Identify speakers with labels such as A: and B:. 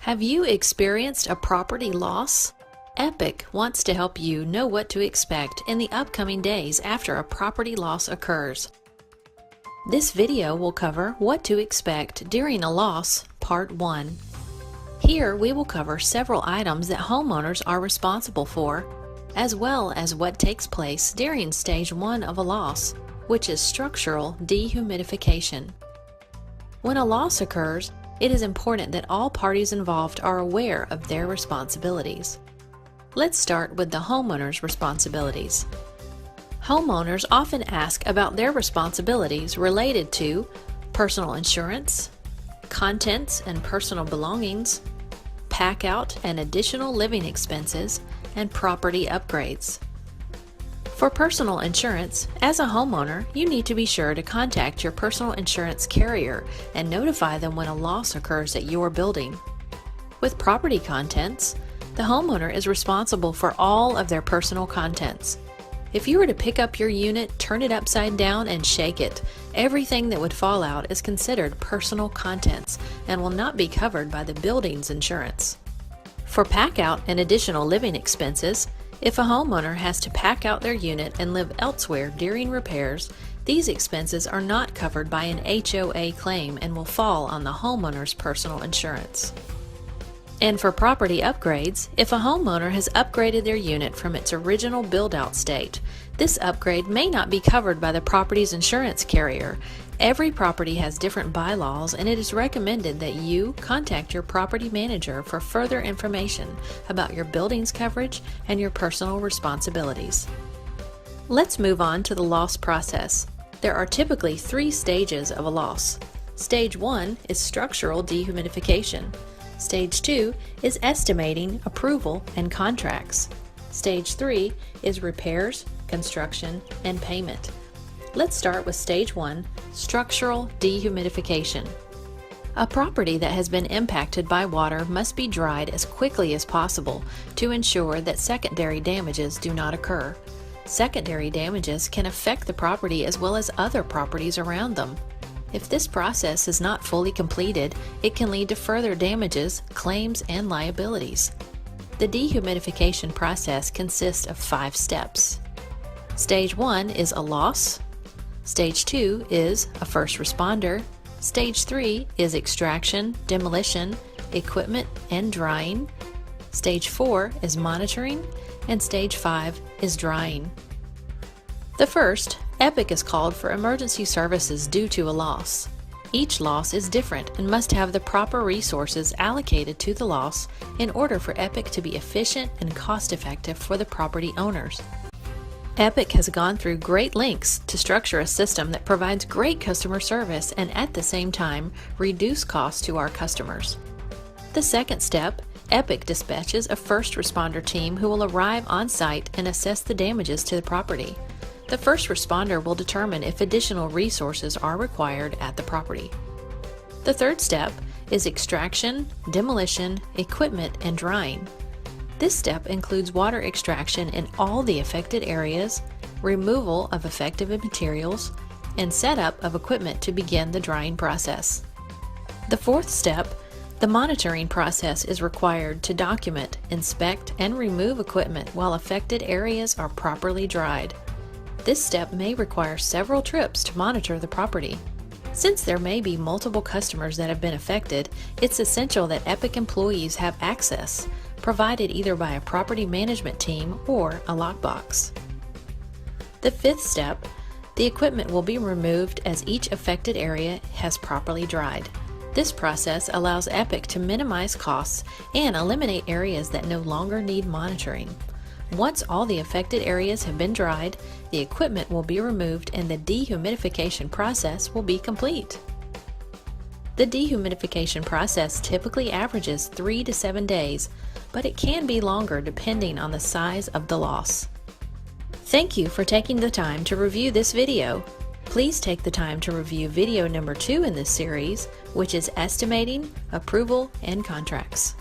A: Have you experienced a property loss? Epic wants to help you know what to expect in the upcoming days after a property loss occurs. This video will cover what to expect during a loss, Part 1. Here we will cover several items that homeowners are responsible for, as well as what takes place during Stage 1 of a loss, which is structural dehumidification. When a loss occurs, it is important that all parties involved are aware of their responsibilities. Let's start with the homeowner's responsibilities. Homeowners often ask about their responsibilities related to personal insurance, contents and personal belongings, pack-out and additional living expenses, and property upgrades. For personal insurance, as a homeowner, you need to be sure to contact your personal insurance carrier and notify them when a loss occurs at your building. With property contents, the homeowner is responsible for all of their personal contents. If you were to pick up your unit, turn it upside down, and shake it, everything that would fall out is considered personal contents and will not be covered by the building's insurance. For pack-out and additional living expenses, if a homeowner has to pack out their unit and live elsewhere during repairs, these expenses are not covered by an HOA claim and will fall on the homeowner's personal insurance. And for property upgrades, if a homeowner has upgraded their unit from its original build-out state, this upgrade may not be covered by the property's insurance carrier. Every property has different bylaws, and it is recommended that you contact your property manager for further information about your building's coverage and your personal responsibilities. Let's move on to the loss process. There are typically 3 stages of a loss. Stage 1 is structural dehumidification. Stage 2 is estimating, approval, and contracts. Stage 3 is repairs, construction, and payment. Let's start with Stage 1, structural dehumidification. A property that has been impacted by water must be dried as quickly as possible to ensure that secondary damages do not occur. Secondary damages can affect the property as well as other properties around them. If this process is not fully completed, it can lead to further damages, claims, and liabilities. The dehumidification process consists of 5 steps. Stage 1 is a loss. Stage 2 is a first responder. Stage 3 is extraction, demolition, equipment, and drying. Stage 4 is monitoring, and Stage 5 is drying. The first, Epic, is called for emergency services due to a loss. Each loss is different and must have the proper resources allocated to the loss in order for Epic to be efficient and cost-effective for the property owners. Epic has gone through great lengths to structure a system that provides great customer service and at the same time reduce costs to our customers. The second step, Epic dispatches a first responder team who will arrive on site and assess the damages to the property. The first responder will determine if additional resources are required at the property. The third step is extraction, demolition, equipment, and drying. This step includes water extraction in all the affected areas, removal of affected materials, and setup of equipment to begin the drying process. The fourth step, the monitoring process, is required to document, inspect, and remove equipment while affected areas are properly dried. This step may require several trips to monitor the property. Since there may be multiple customers that have been affected, it's essential that Epic employees have access, provided either by a property management team or a lockbox. The fifth step, the equipment will be removed as each affected area has properly dried. This process allows Epic to minimize costs and eliminate areas that no longer need monitoring. Once all the affected areas have been dried, the equipment will be removed and the dehumidification process will be complete. The dehumidification process typically averages 3 to 7 days, but it can be longer depending on the size of the loss. Thank you for taking the time to review this video. Please take the time to review video number 2 in this series, which is estimating, approval, and contracts.